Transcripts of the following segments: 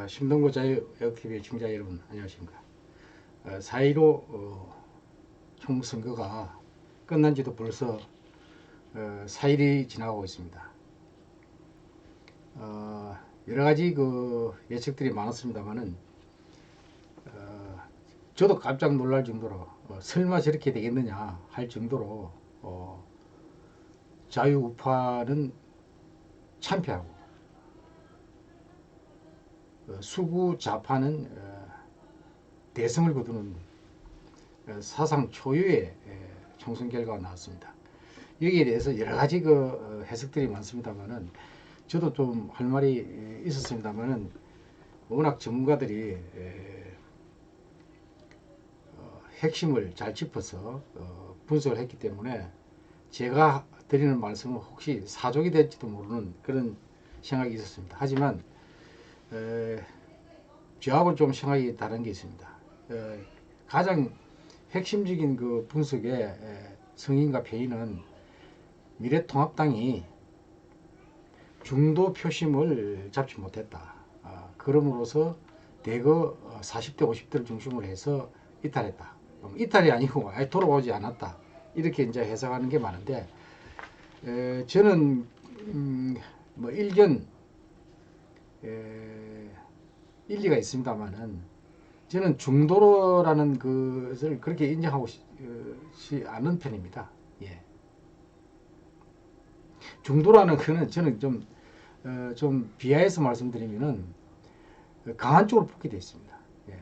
심동구 자유애국TV 시청자 여러분 안녕하십니까. 4.15 총선거가 끝난 지도 벌써 4일이 지나고 있습니다. 여러 가지 예측들이 많았습니다만은 저도 깜짝 놀랄 정도로 설마 저렇게 되겠느냐 할 정도로 자유우파는 참패하고 수구 좌파는 대승을 거두는 사상 초유의 총선 결과가 나왔습니다. 여기에 대해서 여러 가지 해석들이 많습니다만은 저도 좀 할 말이 있었습니다만은 워낙 전문가들이 핵심을 잘 짚어서 분석을 했기 때문에 제가 드리는 말씀은 혹시 사족이 될지도 모르는 그런 생각이 있었습니다. 하지만 저하고 좀 생각이 다른 게 있습니다. 가장 핵심적인 분석의 성인과 표현은 미래통합당이 중도 표심을 잡지 못했다. 그럼으로써 대거 40대 50대를 중심으로 해서 이탈했다. 이탈이 아니고 아예 돌아오지 않았다. 이렇게 이제 해석하는 게 많은데 저는 뭐 일견 일리가 있습니다만은 저는 중도라는 것을 그렇게 인정하고 싶지 않은 편입니다. 예. 중도라는 것은 저는 좀 비하해서 말씀드리면은 강한 쪽으로 붙게 되어 있습니다. 예.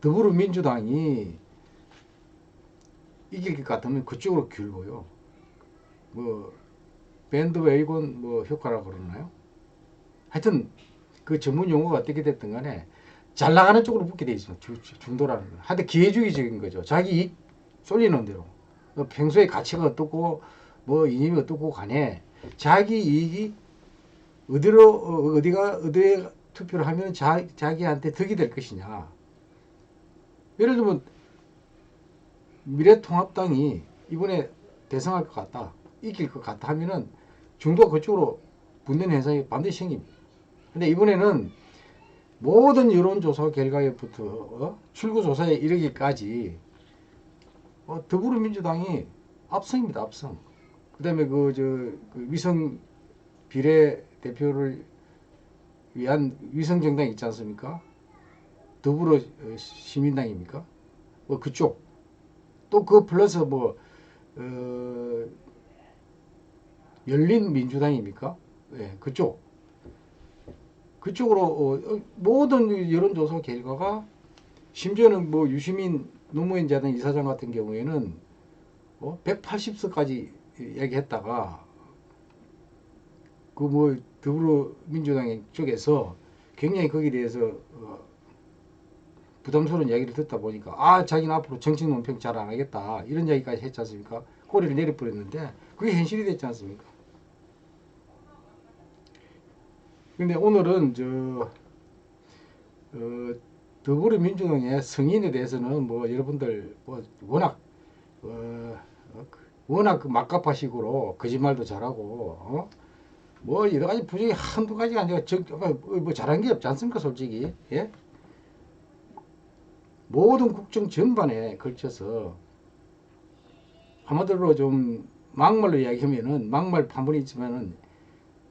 더불어민주당이 이길 것 같으면 그쪽으로 기울고요. 뭐 밴드웨이건 효과라고 그러나요? 하여튼 그 전문 용어가 어떻게 됐든 간에 잘 나가는 쪽으로 붙게 돼 있습니다. 중도라는 건. 하여튼 기회주의적인 거죠. 자기 이익 쏠리는 대로. 평소에 가치가 어떻고 이념이 어떻고 간에 자기 이익이 어디에 투표를 하면 자기한테 득이 될 것이냐. 예를 들면 미래통합당이 이번에 대성할 것 같다. 이길 것 같다 하면은 중도가 그쪽으로 붙는 현상이 반드시 생깁니다. 근데 이번에는 모든 여론조사 결과에부터 출구조사에 이르기까지 더불어민주당이 압승입니다. 압승. 그 다음에 위성 비례대표를 위한 위성정당 있지 않습니까? 더불어 시민당입니까? 그쪽. 또 플러스 열린민주당입니까? 예, 그쪽으로 모든 여론조사 결과가 심지어는 유시민 노무현재단 이사장 같은 경우에는 180석까지 얘기했다가 더불어민주당 쪽에서 굉장히 거기에 대해서 부담스러운 이야기를 듣다 보니까 자기는 앞으로 정책 논평 잘 안 하겠다 이런 이야기까지 했지 않습니까? 꼬리를 내려버렸는데 그게 현실이 됐지 않습니까? 근데 오늘은 더불어민주당의 성인에 대해서는 여러분들 워낙 막가파식으로 거짓말도 잘하고 여러 가지 부정이 한두 가지가 아니라 잘한 게 없지 않습니까? 솔직히. 예? 모든 국정 전반에 걸쳐서 한마디로 좀 막말로 이야기하면은 막말 판본이 있지만은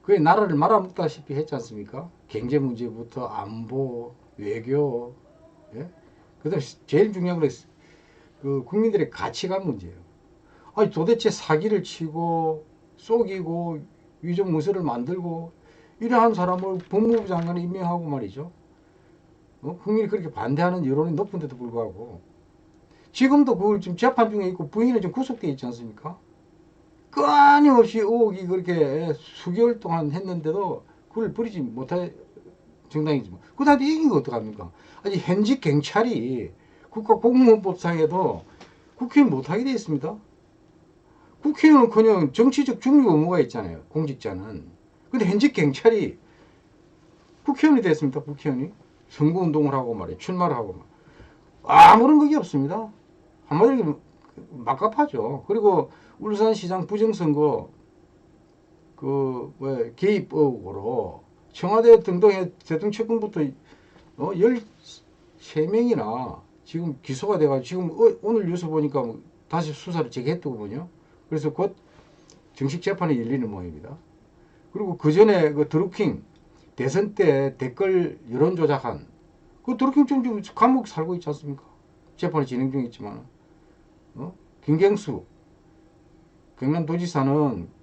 그게 나라를 말아먹다시피 했지 않습니까? 경제 문제부터 안보, 외교, 예? 그다음 제일 중요한 건 국민들의 가치관 문제예요. 아니 도대체 사기를 치고 속이고 위조 문서를 만들고 이러한 사람을 법무부 장관에 임명하고 말이죠. 국민이 그렇게 반대하는 여론이 높은데도 불구하고 지금도 그걸 지금 재판 중에 있고 부인은 지금 구속되어 있지 않습니까? 끊임없이 의혹이 그렇게 수개월 동안 했는데도 그걸 버리지 못할 정당이지. 그다음에 이긴 거 어떡합니까? 아니 현직 경찰이 국가공무원법상에도 국회의원 못하게 되어 있습니다. 국회의원은 정치적 중립 의무가 있잖아요. 공직자는. 근데 현직 경찰이 국회의원이 됐습니다. 국회의원이. 선거운동을 하고 말이에요. 출마를 하고 말이에요. 아무런 그게 없습니다. 한마디로 막갑하죠. 그리고 울산시장 부정선거 개입 의혹으로 청와대 등등의 대통령 측근부터 13명이나 지금 기소가 돼가지고 지금 오늘 뉴스 보니까 뭐 다시 수사를 재개했더군요. 그래서 곧 정식 재판이 열리는 모양입니다. 그리고 그 전에 그 드루킹 대선 때 댓글 여론 조작한 그 드루킹 지금 감옥 살고 있지 않습니까? 재판이 진행 중이지만 김경수 경남도지사는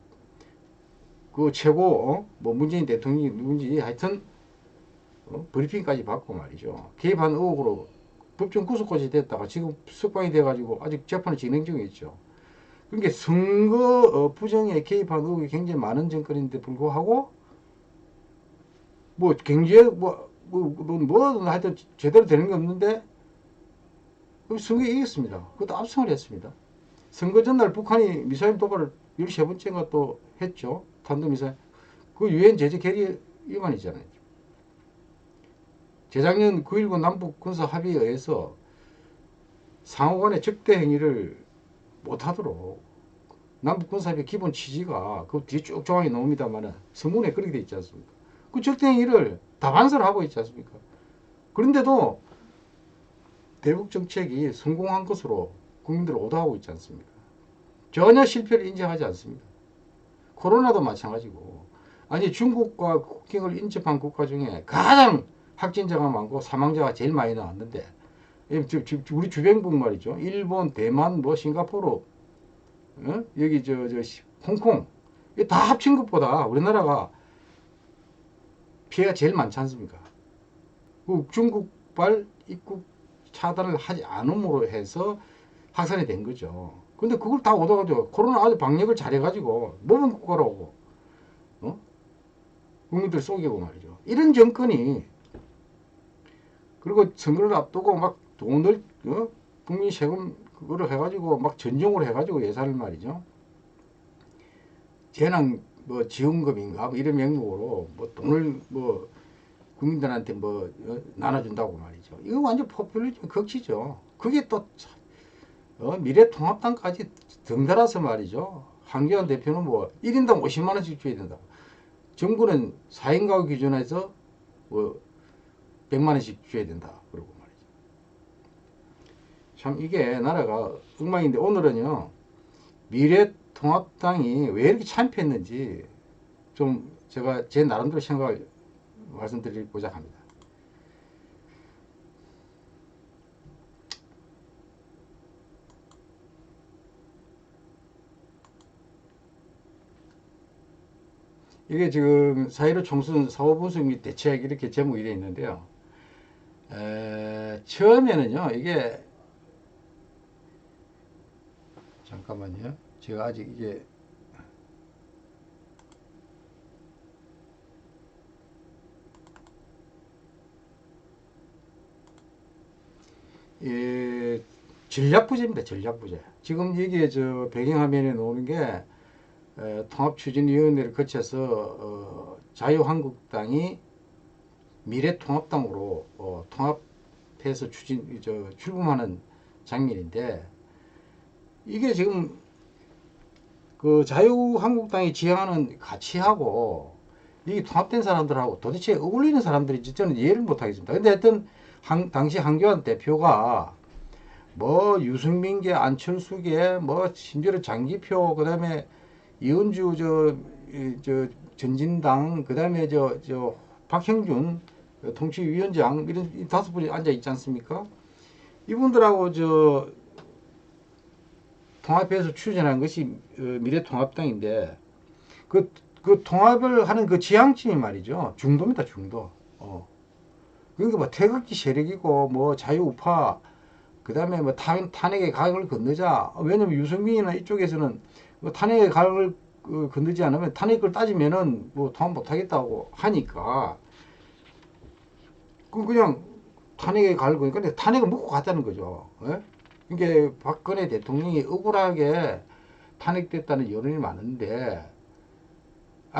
그 최고 뭐 문재인 대통령이 누군지 하여튼 브리핑까지 받고 말이죠. 개입한 의혹으로 법정 구속까지 됐다가 지금 석방이 돼가지고 아직 재판이 진행 중에 있죠. 그러니까 선거 부정에 개입한 의혹이 굉장히 많은 정권인데 불구하고 뭐 경제 뭐 하여튼 제대로 되는 게 없는데 선거에 이겼습니다. 그것도 압승을 했습니다. 선거 전날 북한이 미사일 도발을 13번째인가 또 했죠. 탄도미사일. 그 유엔 제재 결의 위반이잖아요. 재작년 9.19 남북 군사 합의에 의해서 상호 간의 적대 행위를 못하도록 남북 군사 합의 기본 취지가 그 뒤에 쭉 조항이 나옵니다만은 서문에 그렇게 돼 있지 않습니까? 그 적대 행위를 다반사를 하고 있지 않습니까? 그런데도 대북 정책이 성공한 것으로 국민들을 오도하고 있지 않습니까? 전혀 실패를 인정하지 않습니다. 코로나도 마찬가지고 아니 중국과 국경을 인접한 국가 중에 가장 확진자가 많고 사망자가 제일 많이 나왔는데 우리 주변국 말이죠. 일본, 대만, 뭐 싱가포르, 여기 홍콩 다 합친 것보다 우리나라가 피해가 제일 많지 않습니까? 그 중국발 입국 차단을 하지 않음으로 해서 확산이 된 거죠. 근데 그걸 다 얻어가지고 코로나 아주 방역을 잘해가지고 모범 국가라고 국민들 속이고 말이죠. 이런 정권이 그리고 선거를 앞두고 막 돈을 국민 세금 그거를 해가지고 막 전용으로 해가지고 예산을 말이죠. 재난 뭐 지원금인가 뭐 이런 명목으로 뭐 돈을 뭐 국민들한테 뭐 나눠준다고 말이죠. 이거 완전 포퓰리즘 극치죠. 그게 또 미래통합당까지 덩달아서 말이죠. 한교안 대표는 뭐 1인당 50만 원씩 줘야 된다. 정부는 4인 가구 기준에서 뭐 100만 원씩 줘야 된다. 그러고 말이죠. 참 이게 나라가 엉망인데 오늘은요. 미래통합당이 왜 이렇게 참패했는지 좀 제가 제 나름대로 생각을 말씀드리고자 합니다. 이게 지금 4.15 총선 사후 분석 및 대책 이렇게 제목이 되어 있는데요. 처음에는요, 이게 잠깐만요. 제가 아직 이게 전략부재입니다. 전략부재. 지금 이게 배경화면에 나오는 게 통합추진위원회를 거쳐서 자유한국당이 미래통합당으로 통합해서 출범하는 장면인데 이게 지금 그 자유한국당이 지향하는 가치하고 이 통합된 사람들하고 도대체 어울리는 사람들인지 저는 이해를 못하겠습니다. 근데 하여튼 당시 한교안 대표가 뭐 유승민계, 안철수계, 뭐 심지어 장기표, 그다음에 이은주 전진당, 그다음에 박형준 통치위원장 이런 5분이 앉아 있지 않습니까? 이분들하고 통합해서 추진한 것이 미래통합당인데 그 통합을 하는 그 지향점이 말이죠. 중도입니다, 중도. 그러니까 뭐 태극기 세력이고 뭐 자유우파 그다음에 뭐 탄핵의 가능을 건너자. 왜냐면 유승민이나 이쪽에서는 뭐 탄핵의 가능을 건너지 않으면 탄핵을 따지면은 뭐 통합 못하겠다고 하니까 그냥 탄핵의 가를 거니까 탄핵을 묻고 갔다는 거죠. 예? 그러니까 박근혜 대통령이 억울하게 탄핵됐다는 여론이 많은데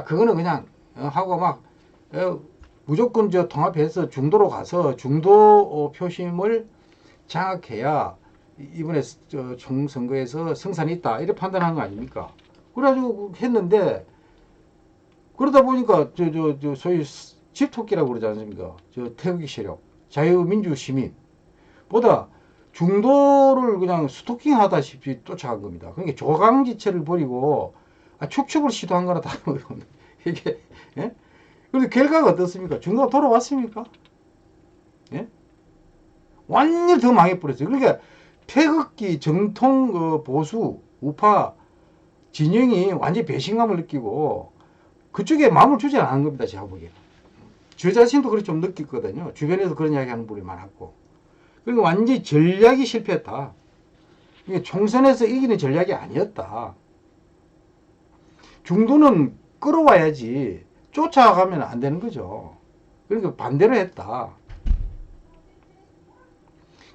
그거는 그냥 하고 막 무조건 통합해서 중도로 가서 중도 표심을 장악해야 이번에 총선거에서 성산이 있다 이렇게 판단한 거 아닙니까? 그래가지고 했는데 그러다 보니까 소위 집토끼라고 그러지 않습니까? 저 태극기 세력, 자유민주 시민 보다 중도를 그냥 스토킹 하다시피 쫓아간 겁니다. 그러니까 조강지체를 벌이고 축척을 시도한 거나 다름없는 이게 예? 그런데 결과가 어떻습니까? 중도가 돌아왔습니까? 예? 완전히 더 망해버렸어요. 그러니까 태극기 정통 보수 우파 진영이 완전히 배신감을 느끼고 그쪽에 마음을 주지 않은 겁니다. 제가 보기에는. 저 자신도 그렇게 좀 느꼈거든요. 주변에서 그런 이야기 하는 분이 많았고. 그러니까 완전히 전략이 실패했다. 이게 총선에서 이기는 전략이 아니었다. 중도는 끌어와야지 쫓아가면 안 되는 거죠. 그러니까 반대로 했다.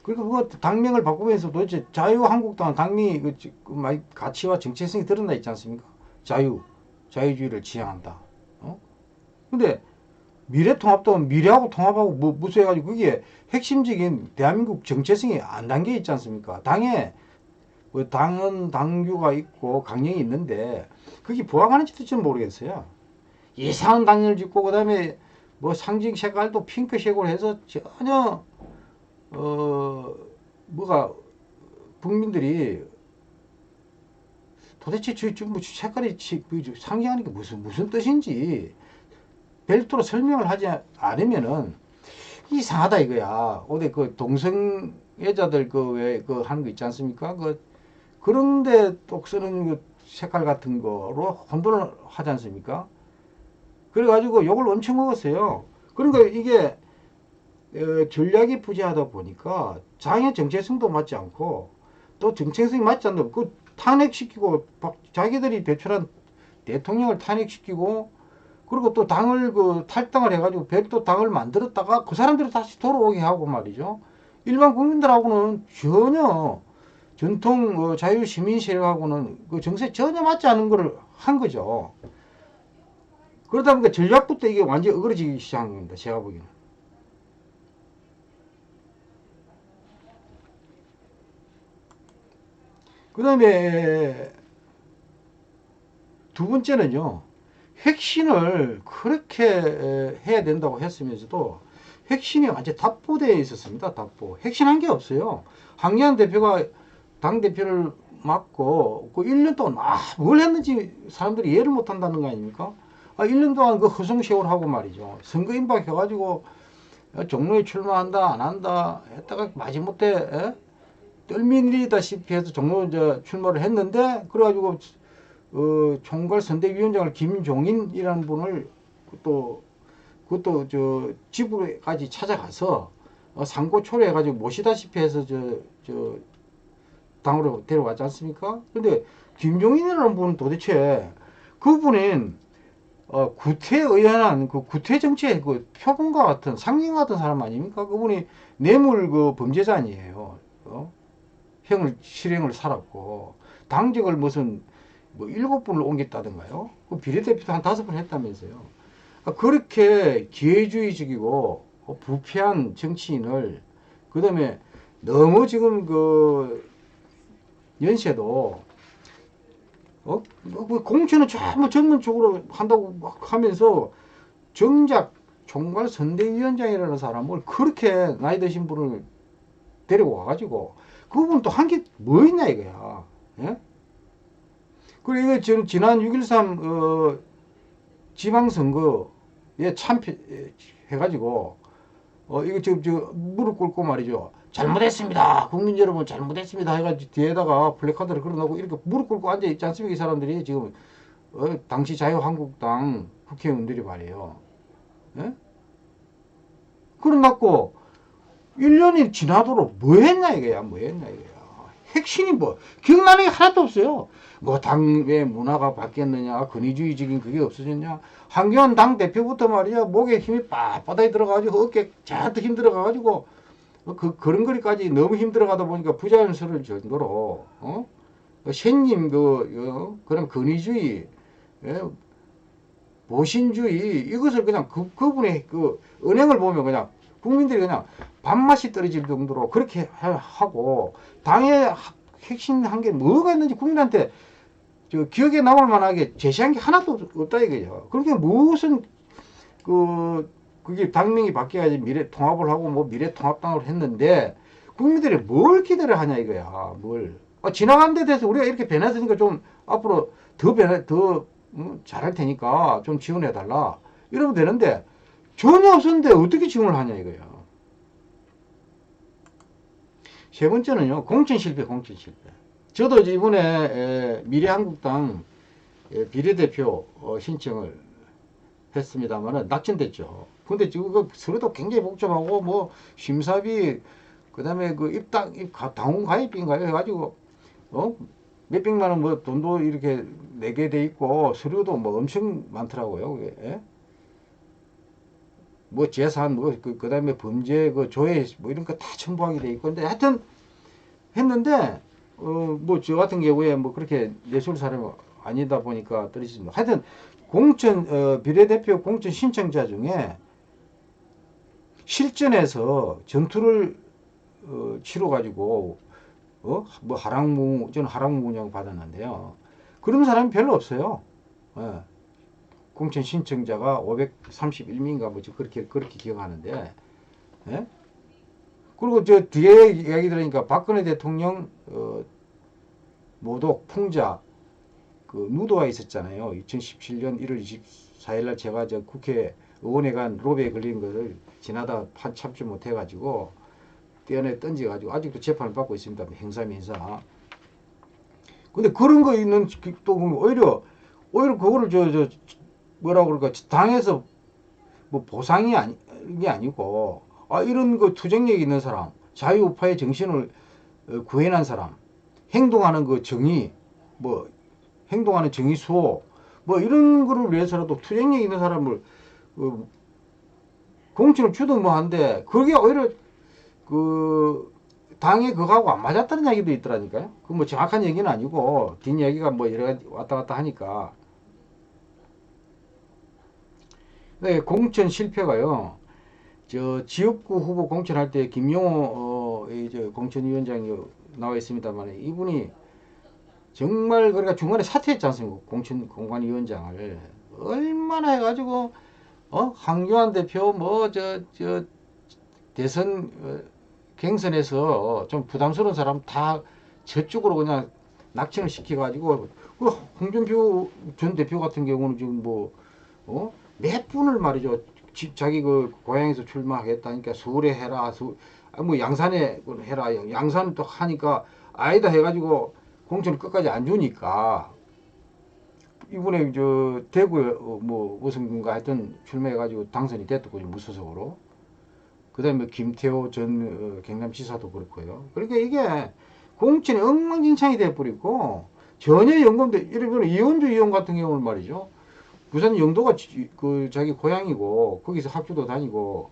그리고 그거 당명을 바꾸면서 도대체 자유한국당은 당명이 그 가치와 정체성이 드러나 있지 않습니까? 자유주의를 지향한다. 근데 미래통합도 미래하고 통합하고 뭐 무수해가지고 그게 핵심적인 대한민국 정체성이 안 담겨 있지 않습니까? 당에 뭐 당은 당규가 있고 강령이 있는데 그게 부합하는지도 좀 모르겠어요. 이상한 당연을 짓고 그다음에 뭐 상징 색깔도 핑크색으로 해서 전혀 뭐가 국민들이 도대체 뭐 색깔이 상징하는 게 무슨 뜻인지 별도로 설명을 하지 않으면은 이상하다 이거야. 어디 그 동성애자들 그 왜 그 하는 거 있지 않습니까? 그런데 또 쓰는 그 색깔 같은 거로 혼돈을 하지 않습니까? 그래가지고 욕을 엄청 먹었어요. 그러니까 이게 전략이 부재하다 보니까 장의 정체성도 맞지 않고 또 정체성이 맞지 않는다. 그 탄핵시키고 자기들이 배출한 대통령을 탄핵시키고 그리고 또 당을 탈당을 해가지고 별도 당을 만들었다가 그 사람들이 다시 돌아오게 하고 말이죠. 일반 국민들하고는 전혀 전통 자유시민 세력하고는 그 정세 전혀 맞지 않은 거를 한 거죠. 그러다 보니까 전략부터 이게 완전히 어그러지기 시작한 겁니다. 제가 보기에는. 그 다음에 두 번째는요. 핵심을 그렇게 해야 된다고 했으면서도 핵심이 완전 답보되어 있었습니다. 답보. 핵심한 게 없어요. 황교안 대표가 당대표를 맡고 그 1년 동안 뭘 했는지 사람들이 이해를 못 한다는 거 아닙니까? 1년 동안 그 허송세월 하고 말이죠. 선거 임박해가지고 종로에 출마한다 안 한다 했다가 마지못해 떨미리다시피 해서 종로 출마를 했는데 그래가지고 총괄선대위원장을 김종인이라는 분을 그것도 집으로까지 찾아가서 상고 초래해가지고 모시다시피 해서 당으로 데려왔지 않습니까? 근데 김종인이라는 분은 도대체 그분은 구태에 의한 그 구태 정치의 그 표본과 같은 상징 같은 사람 아닙니까? 그분이 뇌물 범죄자 아니에요. 실형을 살았고 당직을 무슨 뭐 7번을 옮겼다던가요. 그 비례대표도 한 5번 했다면서요. 그렇게 기회주의적이고 부패한 정치인을 그다음에 너무 지금 연세도 공천은 전부 전문적으로 한다고 막 하면서 정작 총괄선대위원장이라는 사람을 그렇게 나이 드신 분을 데리고 와가지고 그분 또 한 게 뭐 있냐 이거야. 예? 그리고 이거 지난 6.13 지방선거에 참패해가지고 이거 무릎 꿇고 말이죠. 잘못했습니다. 국민 여러분 잘못했습니다. 해가지고 뒤에다가 플래카드를 걸어놓고 이렇게 무릎 꿇고 앉아 있지 않습니까? 이 사람들이 지금 당시 자유한국당 국회의원들이 말이에요. 예? 그러고 1년이 지나도록 뭐 했냐 이거야. 뭐 했냐 이거야. 핵심이 뭐 기억나는 게 하나도 없어요. 뭐 당의 문화가 바뀌었느냐, 권위주의적인 그게 없어졌냐. 황교안 당 대표부터 말이야 목에 힘이 빳빳하게 들어가가지고 어깨 잔뜩 힘 들어가가지고 걸음걸이까지 너무 힘들어가다 보니까 부자연스러울 정도로 신님 그런 권위주의, 보신주의 이것을 그냥 그분의 은행을 보면 그냥 국민들이 그냥 밥맛이 떨어질 정도로 그렇게 하고 당의 핵심한 게 뭐가 있는지 국민한테 기억에 남을 만하게 제시한 게 하나도 없다 이거죠. 그렇게 무슨 그게 당명이 바뀌어야지 미래통합을 하고 뭐 미래통합당을 했는데 국민들이 뭘 기대를 하냐 이거야. 뭘. 지나간 데 대해서 우리가 이렇게 변했으니까 좀 앞으로 더 잘할 테니까 좀 지원해 달라. 이러면 되는데 전혀 없었는데 어떻게 지원을 하냐 이거야. 세 번째는요. 공천 실패. 저도 이번에 미래한국당 비례대표 신청을 했습니다만은 낙천됐죠. 근데 지금 그 서류도 굉장히 복잡하고 뭐 심사비 그다음에 그 당원 가입비인가요 해가지고 몇백만 원 뭐 돈도 이렇게 내게 돼 있고 서류도 뭐 엄청 많더라고요. 그게. 예? 뭐 재산 뭐 그다음에 범죄 그 조회 뭐 이런 거 다 첨부하게 돼 있고 근데 하여튼 했는데 뭐 저 같은 경우에 뭐 그렇게 내세울 사람이 아니다 보니까 떨어지습니다. 하여튼 공천 비례대표 공천 신청자 중에 실전에서 전투를 치러 가지고 뭐 저는 하락무냐고 받았는데요. 그런 사람이 별로 없어요. 예. 공천 신청자가 531명인가 뭐지 그렇게 기억하는데. 예? 그리고 저 뒤에 이야기 들으니까 박근혜 대통령 모독 풍자 그 누도가 있었잖아요. 2017년 1월 24일 날 제가 저 국회 의원회관 로비에 걸린 거를 지나다 참지 못해가지고 떼어내 던져가지고 아직도 재판을 받고 있습니다. 행사민사. 근데 그런 거 있는 또 오히려 그거를 뭐라고 그럴까 당에서 뭐 보상이 게 아니고 이런 그 투쟁력 있는 사람, 자유우파의 정신을 구현한 사람, 행동하는 그 정의, 뭐 행동하는 정의 수호, 뭐 이런 거를 위해서라도 투쟁력 있는 사람을 공천을 주도 뭐한데 그게 오히려 그 당에 그거하고 안 맞았다는 얘기도 있더라니까요. 그 뭐 정확한 얘기는 아니고 뒷얘기가 뭐 여러 가지 왔다 갔다 하니까. 네, 공천 실패가요. 저 지역구 후보 공천할 때 김용호 공천위원장이 나와 있습니다만 이분이 정말 그러니까 중간에 사퇴했지 않습니까? 공관위원장을 얼마나 해가지고 황교안 대표 뭐 저 대선 경선에서 좀 부담스러운 사람 다 저쪽으로 그냥 낙천을 시켜가지고 그 홍준표 전 대표 같은 경우는 지금 몇 분을 말이죠. 자기 그 고향에서 출마하겠다니까 서울에 해라, 뭐 양산에 해라, 양산 또 하니까 아니다 해가지고 공천을 끝까지 안 주니까 이번에 저 대구에 뭐 무슨 군가 하여튼 출마해가지고 당선이 됐더군요 무소속으로. 그다음에 김태호 전 경남지사도 그렇고요. 그러니까 이게 공천이 엉망진창이 돼버리고 전혀 연금도 이런 이원주 의원 같은 경우는 말이죠. 부산 영도가 그 자기 고향이고 거기서 학교도 다니고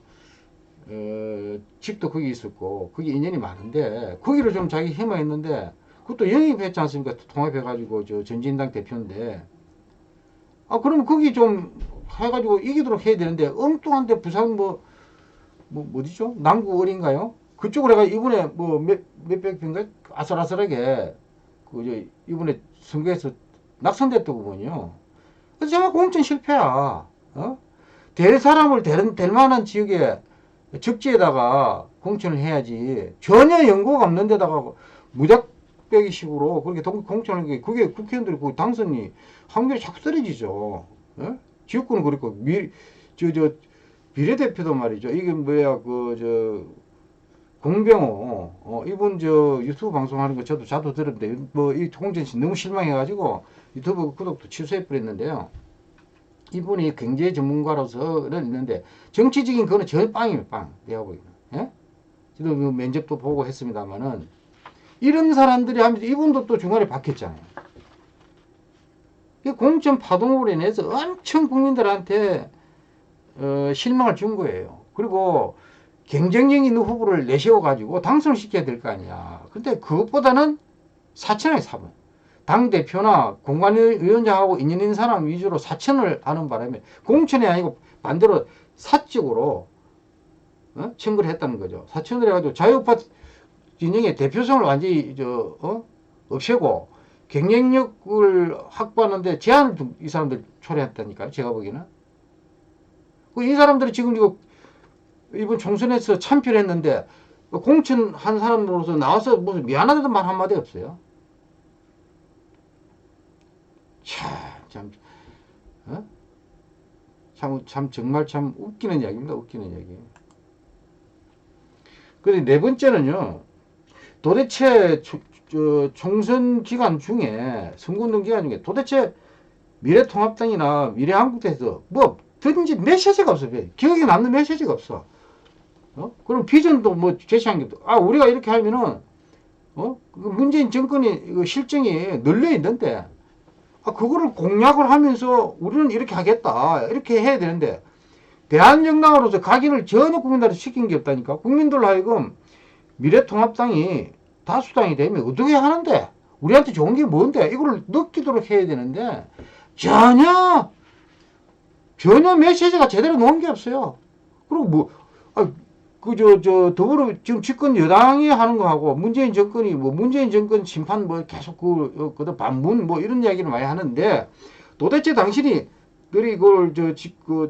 집도 거기 있었고 거기 인연이 많은데 거기를 좀 자기 희망했는데 그것도 영입했지 않습니까? 통합해가지고 저 전진당 대표인데 그러면 거기 좀 해가지고 이기도록 해야 되는데 엉뚱한데 부산 어디죠? 남구 어린가요? 그쪽으로 해가 이번에 뭐 몇백 평가 아슬아슬하게 이번에 선거에서 낙선됐더군요. 그래서 정말 공천 실패야. 될 사람을 될 만한 지역에 적지에다가 공천을 해야지. 전혀 연고가 없는 데다가 무작배기식으로 그렇게 공천을 하는 게 그게 국회의원들이 그 당선이 확률이 자꾸 떨어지죠. 지역구는 그렇고 비례대표도 말이죠. 이게 뭐야 공병호 이분 유튜브 방송하는 거 저도 자주 들었는데 이 홍준 씨 너무 실망해가지고 유튜브 구독도 취소해 버렸는데요. 이분이 경제 전문가로서는 있는데 정치적인 거는 저 빵이에요. 빵. 내가 보기에는. 예? 저도 면접도 보고 했습니다만은 이런 사람들이 하면서 이분도 또 중간에 바뀌었잖아요. 공천 파동으로 인해서 엄청 국민들한테 실망을 준 거예요. 그리고 경쟁력 있는 후보를 내세워가지고 당선을 시켜야 될 거 아니야. 근데 그것보다는 사천에 사본. 당대표나 공관위원장하고 인연 있는 사람 위주로 사천을 하는 바람에 공천이 아니고 반대로 사적으로 청구를 했다는 거죠. 사천을 해가지고 자유우파 진영의 대표성을 완전히 없애고 경쟁력을 확보하는데 제한을 이 사람들 초래했다니까요. 제가 보기에는. 이 사람들이 지금 이거 이번 총선에서 참패를 했는데 공천한 사람으로서 나와서 무슨 미안하다는 말 한마디 없어요. 참, 어? 참 정말 참 웃기는 이야기입니다. 웃기는 이야기. 그런데 네 번째는요. 도대체 총선 기간 중에 선거운동 기간 중에 도대체 미래통합당이나 미래한국당에서 뭐 든지 메시지가 없어요. 기억에 남는 메시지가 없어. 그럼 비전도 뭐 제시한 게 우리가 이렇게 하면은 문재인 정권이 실정이 널려 있는데 그거를 공약을 하면서 우리는 이렇게 하겠다 이렇게 해야 되는데 대한정당으로서 각인을 전혀 국민들한테 시킨 게 없다니까. 국민들로 하여금 미래통합당이 다수당이 되면 어떻게 하는데 우리한테 좋은 게 뭔데 이걸 느끼도록 해야 되는데 전혀 메시지가 제대로 놓은 게 없어요. 그리고 더불어 지금 집권 여당이 하는 거하고 문재인 정권이 문재인 정권 심판 계속 그 반문 이런 이야기를 많이 하는데 도대체 당신이 그걸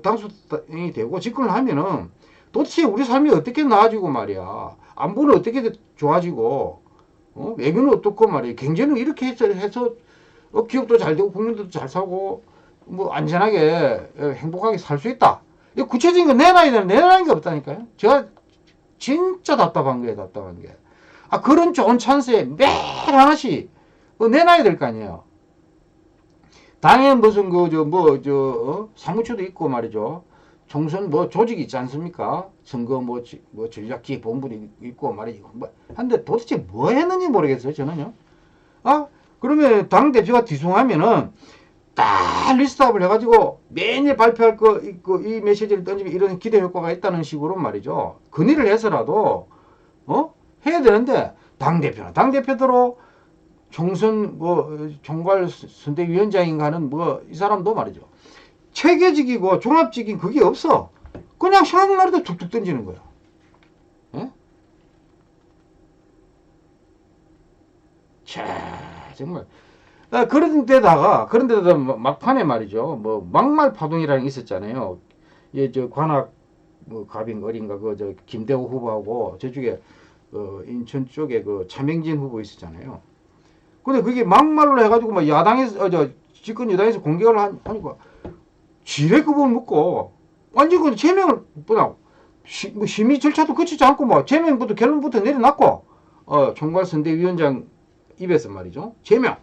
당수당이 되고 집권을 하면은 도대체 우리 삶이 어떻게 나아지고 말이야. 안보는 어떻게 좋아지고 외교는 어떻고 말이야. 경제는 이렇게 해서 기업도 잘 되고 국민들도 잘 사고 안전하게 행복하게 살 수 있다. 구체적인 거 내놔야 되는 내놔는 게 없다니까요. 제가 진짜 답답한 거예요. 답답한 게. 그런 좋은 찬스에 매일 하나씩 내놔야 될 거 아니에요. 당에 무슨 사무처도 있고 말이죠. 총선 조직이 있지 않습니까? 선거 전략기획본부도 있고 말이죠. 한데 도대체 뭐 했는지 모르겠어요. 저는요. 그러면 당대표가 뒤숭하면은 딱 리스트업을 해가지고 매일 발표할 이 메시지를 던지면 이런 기대 효과가 있다는 식으로 말이죠. 건의를 해서라도 해야 되는데 당대표대로 총선 총괄 선대위원장인가는 이 사람도 말이죠. 체계적이고 종합적인 그게 없어. 그냥 생각나는 데 툭툭 던지는 거야. 예? 정말. 그런데다가 막판에 말이죠. 막말 파동이라는 게 있었잖아요. 관악 갑인 어린가 김대호 후보하고 저쪽에 인천 쪽에 차명진 후보 있었잖아요. 근데 그게 막말로 해가지고 야당에서 집권 여당에서 공격을 하니까 지뢰급을 묻고 완전 그 제명을 심의 절차도 거치지 않고 제명부터 결론부터 내려놨고 총괄선대위원장 입에서 말이죠. 제명.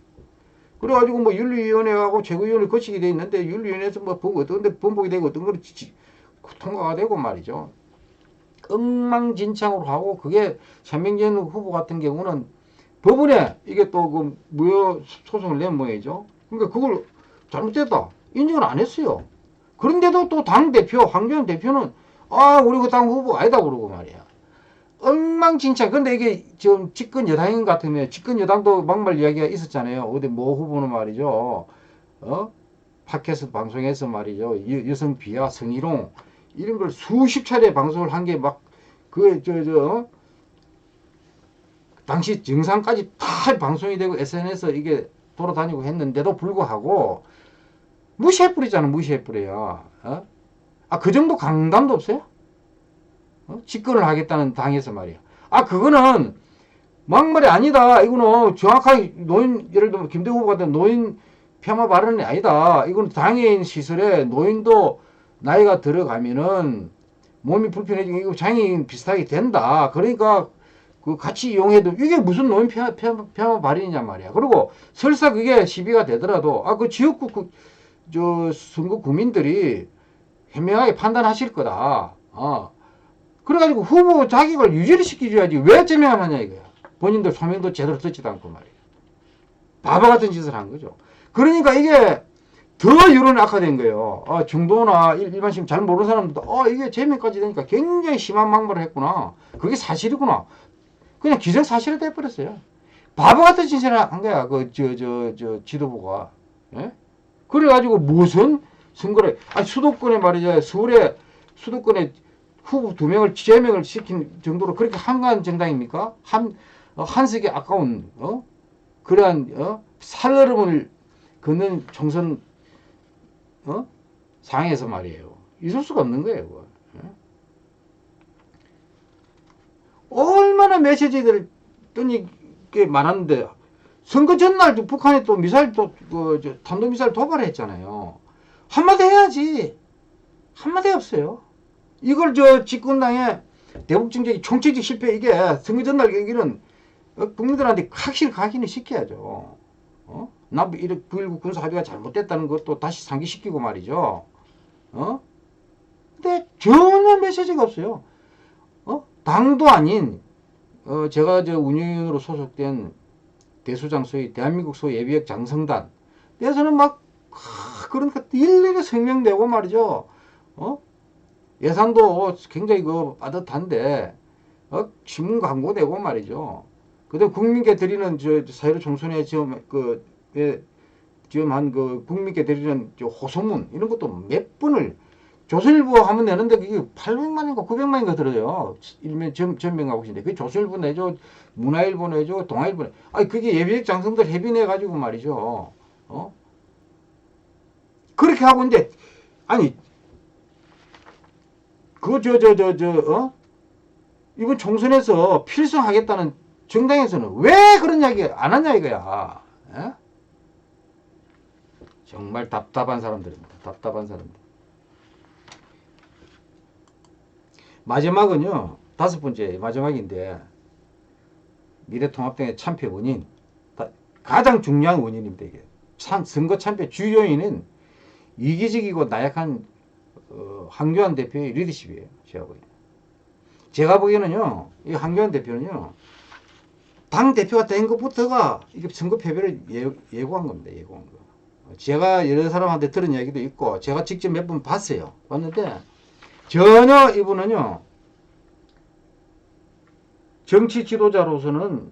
그래가지고 윤리위원회하고 최고위원회 거치게 돼 있는데 윤리위원회에서 어떤데 번복이 되고 어떤 걸 통과가 되고 말이죠. 엉망진창으로 하고 그게 차명진 후보 같은 경우는 법원에 이게 또 무효 소송을 낸 모양이죠. 그러니까 그걸 잘못됐다 인정을 안 했어요. 그런데도 또 당대표 황교안 대표는 우리 그 당 후보 아니다 그러고 말이야. 엉망진창. 근데 이게 지금 집권 여당인 같으면 집권 여당도 막말 이야기가 있었잖아요. 어디 후보는 말이죠. 팟캐스트 방송에서 말이죠. 여성 비하 성희롱 이런 걸 수십 차례 방송을 한 게 당시 증상까지 다 방송이 되고 SNS에 이게 돌아다니고 했는데도 불구하고 무시해버리잖아. 무시해버려요. 그 정도 강단도 없어요? 집권을 하겠다는 당에서 말이야. 그거는 막말이 아니다. 이거는 정확하게 예를 들면 김대호 후보 같은 노인 폄하 발언이 아니다. 이건 장애인 시설에 노인도 나이가 들어가면은 몸이 불편해지고 이거 장애인 비슷하게 된다. 그러니까 같이 이용해도 이게 무슨 노인 폄하 발언이냐 말이야. 그리고 설사 그게 시비가 되더라도 그 지역구 선거 구민들이 현명하게 판단하실 거다. 그래가지고 후보 자격을 유지를 시켜줘야지 왜 제명을 하냐 이거야. 본인들 소명도 제대로 듣지도 않고 말이야. 바보 같은 짓을 한 거죠. 그러니까 이게 더 여론이 악화된 거예요. 중도나 일반 시민 잘 모르는 사람들도 이게 제명까지 되니까 굉장히 심한 막말을 했구나. 그게 사실이구나. 그냥 기정사실이 돼버렸어요. 바보 같은 짓을 한 거야. 지도부가. 예? 그래가지고 무슨 선거를 수도권에 말이죠. 서울에 수도권에 후보 2명을 제명을 시킨 정도로 그렇게 한가한 정당입니까? 한석에 아까운 그러한 살얼음을 걷는 총선 상에서 말이에요. 있을 수가 없는 거예요. 그거. 얼마나 메시지들이 뜨니 게 많았는데 선거 전날 북한이 또 미사일 탄도미사일 도발을 했잖아요. 한마디 해야지. 한마디 없어요. 이걸 집권당의 대북 정책이 총체적 실패 이게 선거 전날 얘기는 국민들한테 확실히 각인을 시켜야죠. 남북 9.19 군사합의가 잘못됐다는 것도 다시 상기시키고 말이죠. 근데 전혀 메시지가 없어요. 당도 아닌 제가 운영위원으로 소속된 대수장 소위 대한민국 소위 예비역 장성단 에서는 막 그러니까 일일이 성명 내고 말이죠. 예산도 굉장히 빠듯한데 신문 광고 내고 말이죠. 그다음 국민께 드리는 사회로 총선에 지원한 국민께 드리는 호소문 이런 것도 몇 번을 조선일보 하면 내는데 그게 800만인가 900만인가 들어요. 일면 전명하고 계신데 그게 조선일보 내죠, 문화일보 내죠, 동아일보 내. 아니 그게 예비역 장성들 해비내 가지고 말이죠. 그렇게 하고 이제 아니 이번 총선에서 필승하겠다는 정당에서는 왜 그런 이야기 안 하냐 이거야. 에? 정말 답답한 사람들입니다. 답답한 사람들. 마지막은요. 5번째 마지막인데 미래통합당의 참패 원인 가장 중요한 원인입니다. 이게 선거 참패 주 요인은 이기적이고 나약한 한교안 대표의 리더십이에요. 제가 보기에는요. 이 한교안 대표는요. 당 대표가 된 것부터가 이게 선거 패배를 예고한 겁니다. 예고한 거. 제가 여러 사람한테 들은 이야기도 있고 제가 직접 몇 번 봤어요. 봤는데 전혀 이분은요. 정치 지도자로서는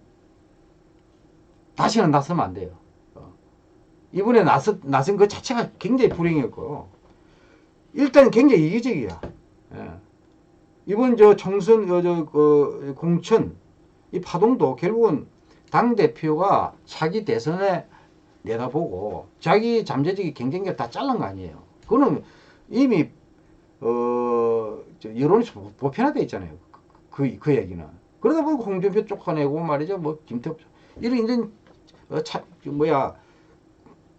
다시는 나서면 안 돼요. 이번에 나선 것 자체가 굉장히 불행했고 일단 굉장히 이기적이야. 예. 이번 총선 공천 이 파동도 결국은 당 대표가 자기 대선에 내다보고 자기 잠재적인 경쟁력 다 잘란 거 아니에요. 그거는 이미 여론이 보편화되어 있잖아요. 그 얘기는. 그러다 보니까 홍준표 쫓아내고 말이죠. 뭐 김태엽 이런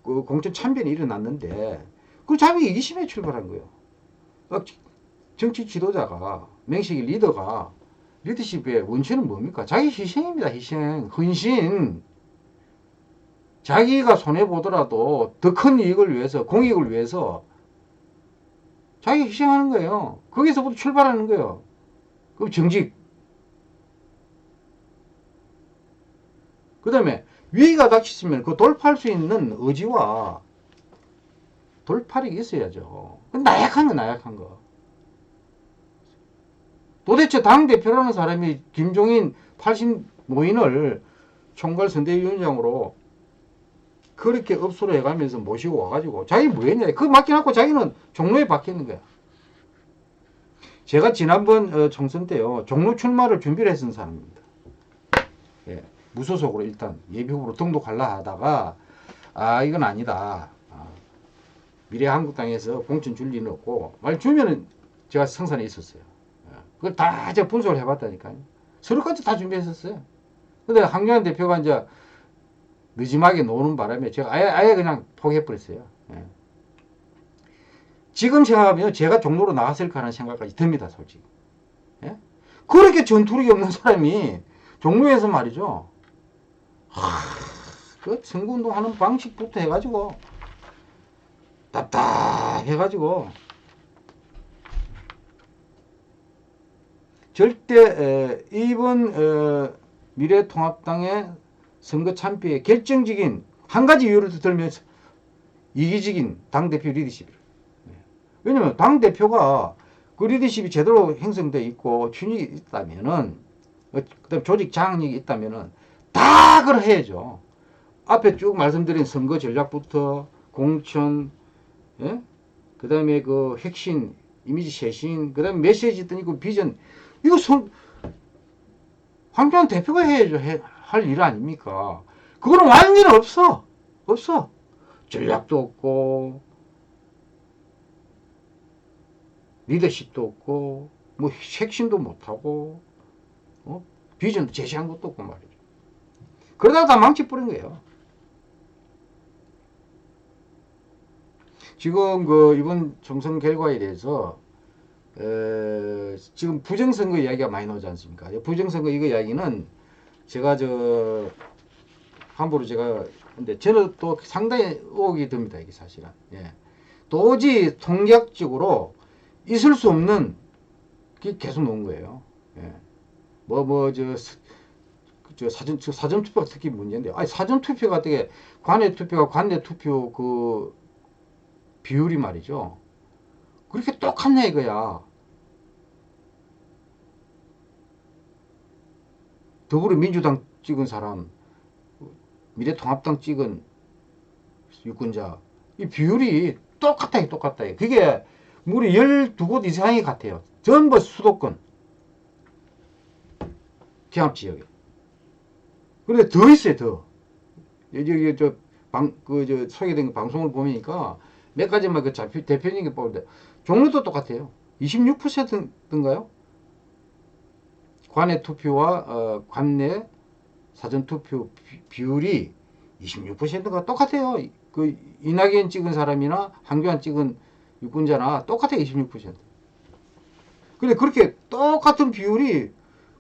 공천 참변이 일어났는데 그 자기 이기심에 출발한 거예요. 정치 지도자가 명식이 리더가 리더십의 원천은 뭡니까? 자기 희생입니다. 희생, 헌신. 자기가 손해보더라도 더 큰 이익을 위해서, 공익을 위해서 자기 희생하는 거예요. 거기서부터 출발하는 거예요. 그럼 정직. 그 다음에 위기가 닥쳤으면 그 돌파할 수 있는 의지와 돌파력이 있어야죠. 나약한 거, 나약한 거. 도대체 당대표라는 사람이 김종인 80 노인을 총괄선대위원장으로 그렇게 업소로 해가면서 모시고 와가지고 자기 뭐 했냐. 그거 맡겨놓고 자기는 종로에 박혀있는 거야. 제가 지난번 총선 때요. 종로 출마를 준비를 했던 사람입니다. 예, 무소속으로 일단 예비후보로 등록하려 하다가 이건 아니다. 미래한국당에서 공천 줄 리는 없고 말 주면은 제가 성산에 있었어요. 그걸 다 제가 분석을 해봤다니까요. 서류까지 다 준비했었어요. 근데 한교안 대표가 이제 늦지막에 노는 바람에 제가 아예 그냥 포기해버렸어요. 예. 지금 생각하면 제가 종로로 나갔을까 하는 생각까지 듭니다, 솔직히. 예? 그렇게 전투력이 없는 사람이 종로에서 말이죠. 그 선거운동 하는 방식부터 해가지고 답답해가지고 절대 이번 미래통합당의 선거 참패의 결정적인 한 가지 이유를 들면서 이기적인 당대표 리더십이에요. 왜냐면 당대표가 그 리더십이 제대로 형성되어 있고 춘익이 있다면은 그다음 조직 장악력이 있다면은 다 그걸 해야죠. 앞에 쭉 말씀드린 선거 전략부터 공천, 예? 그다음에 그 핵심, 이미지 쇄신, 그다음에 메시지 있더니 그 비전 이거 황교안 대표가 해야죠. 할 일 아닙니까? 그거는 완전히 없어. 전략도 없고 리더십도 없고 뭐 핵심도 못하고 비전도 제시한 것도 없고 말이죠. 그러다가 다 망쳐버린 거예요. 지금 그 이번 총선 결과에 대해서 지금 부정선거 이야기가 많이 나오지 않습니까? 부정선거 이거 이야기는 제가 함부로 제가 근데 저는 또 상당히 의혹이 듭니다. 이게 사실은. 예. 도저히 통략적으로 있을 수 없는 게 계속 나온 거예요. 예. 사전투표가 특히 문제인데, 아니, 사전투표가 어떻게, 관내투표가 관내투표 그 비율이 말이죠. 그렇게 똑같네, 이거야. 더불어민주당 찍은 사람, 미래통합당 찍은 유권자, 이 비율이 똑같아요, 똑같아요. 그게 무려 12곳 이상이 같아요. 전부 수도권. 경합지역에. 그런데 더 있어요, 더. 소개된 방송을 보니까 몇 가지만 그 대표적인 게 뽑는데, 종로도 똑같아요. 26%인가요? 관내 투표와 관내 사전 투표 비율이 26%가 똑같아요. 그 이낙연 찍은 사람이나 한교안 찍은 유권자나 똑같아요. 26%. 근데 그렇게 똑같은 비율이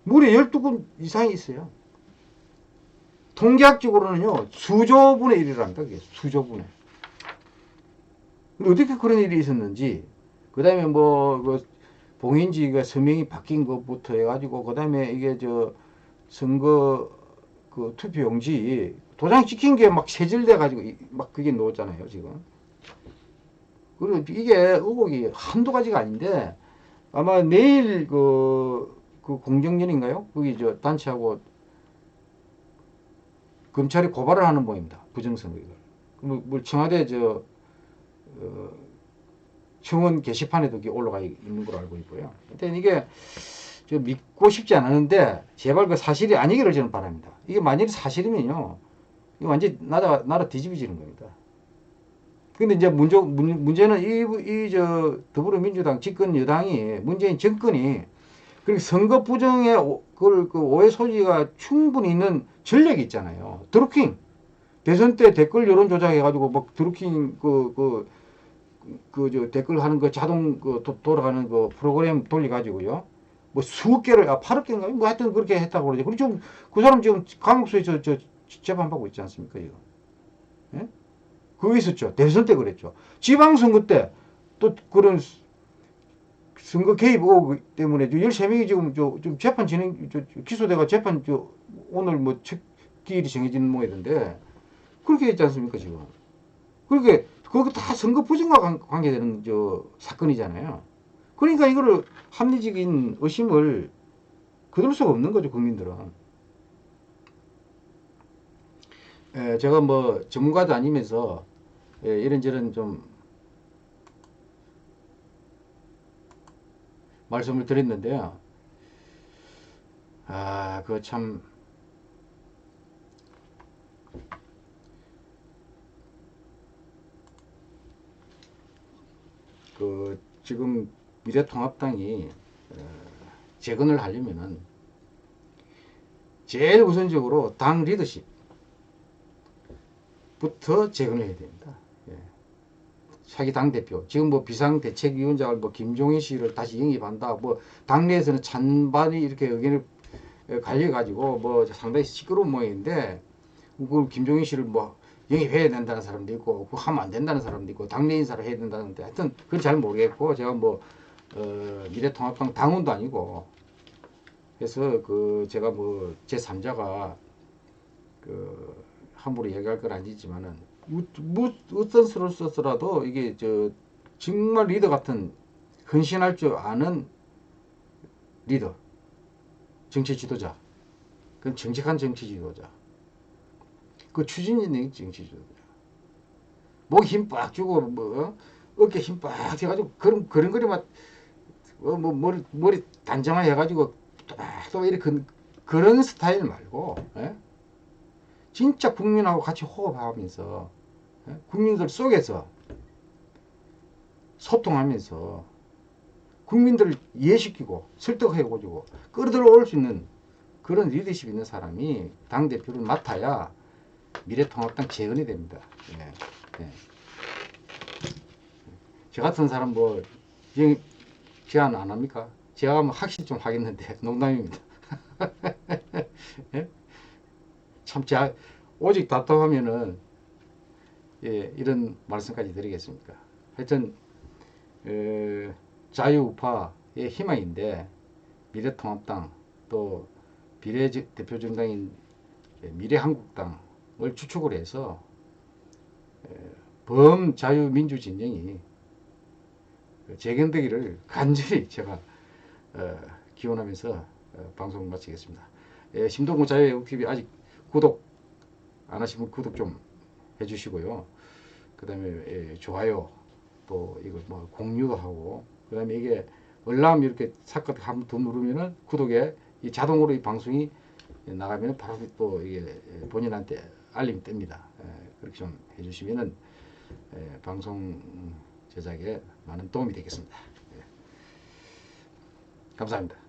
무려 12군 이상이 있어요. 통계학적으로는요, 수조분의 1이랍니다. 그게 수조분의. 근데 어떻게 그런 일이 있었는지, 그 다음에 봉인지가 서명이 바뀐 것부터 해가지고, 그 다음에 이게 선거 그 투표용지 도장 찍힌 게 막 세질돼가지고 막 그게 나왔잖아요, 지금. 그리고 이게 의혹이 한두 가지가 아닌데, 아마 내일 그 공정년인가요? 거기 단체하고 검찰이 고발을 하는 모입니다. 부정선거 이걸. 청와대 청원 게시판에도 올라가 있는 걸로 알고 있고요. 일단 이게 믿고 싶지 않았는데 제발 그 사실이 아니기를 저는 바랍니다. 이게 만일 사실이면요, 이거 완전 나라 뒤집어지는 겁니다. 근데 이제 문제는 더불어민주당 집권 여당이 문재인 정권이 그리고 선거 부정의 그 오해 소지가 충분히 있는 전력이 있잖아요. 드루킹 대선 때 댓글 여론 조작해가지고 막 드루킹 댓글 하는 거 자동 돌아가는 그 프로그램 돌려가지고요. 뭐 수억 개를 8억 개인가요? 뭐 하여튼 그렇게 했다고 그러죠. 그리고 그 사람 지금 감옥소에 재판받고 있지 않습니까? 이거. 예? 그거 있었죠. 대선 때 그랬죠. 지방선거 때 또 그런 선거 개입 의혹 때문에 13명이 지금 좀 재판 기소돼가 재판 오늘 뭐 기일이 정해지는 모양인데 그렇게 했지 않습니까, 지금. 그렇게 그거 다 선거 부정과 관계되는 사건이잖아요. 그러니까 이거를 합리적인 의심을 거둘 수가 없는 거죠, 국민들은. 제가 전문가도 아니면서 이런저런 좀 말씀을 드렸는데요. 그거 참, 지금 미래통합당이 재건을 하려면은 제일 우선적으로 당 리더십부터 재건을 해야 됩니다. 차기 당대표, 지금 비상대책위원장을 김종인 씨를 다시 영입한다. 당내에서는 찬반이 이렇게 의견을 갈려가지고 상당히 시끄러운 모양인데, 그 김종인 씨를 영입해야 된다는 사람도 있고, 그거 하면 안 된다는 사람도 있고, 당내 인사를 해야 된다는데, 하여튼 그건 잘 모르겠고, 제가 미래통합당 당원도 아니고, 그래서 제가 제3자가 함부로 얘기할 건 아니지만은, 어떤 수를 썼더라도 이게 정말 리더 같은 헌신할 줄 아는 리더, 정치 지도자, 그건 정직한 정치 지도자, 그 추진력 정치 지도자, 목에 힘 빡 주고 어깨 힘 빡 해가지고 그런 머리 단정하게 해가지고 또 이렇게 그런 스타일 말고, 진짜 국민하고 같이 호흡하면서 국민들 속에서 소통하면서 국민들을 이해시키고 설득해가지고 끌어들어올 수 있는 그런 리더십 있는 사람이 당 대표를 맡아야 미래통합당 재건이 됩니다. 예. 예. 저 같은 사람 뭐 제안 안 합니까? 제가 뭐 확실 좀 하겠는데 농담입니다. 예? 참 제가 오직 답답하면은 예, 이런 말씀까지 드리겠습니까? 하여튼 자유우파의 희망인데 미래통합당 또 비례대표 정당인 미래한국당을 주축을 해서 범자유민주진영이 재건되기를 간절히 제가 기원하면서 방송을 마치겠습니다. 심동구 자유애국TV 아직 구독 안 하신 분 구독 좀 해주시고요. 그 다음에 좋아요 또 이거 뭐 공유도 하고 그 다음에 이게 알람 이렇게 사건 한번 더 누르면은 구독에 자동으로 이 방송이 나가면 바로 또 이게 본인한테 알림이 뜹니다. 그렇게 좀 해주시면은 방송 제작에 많은 도움이 되겠습니다. 감사합니다.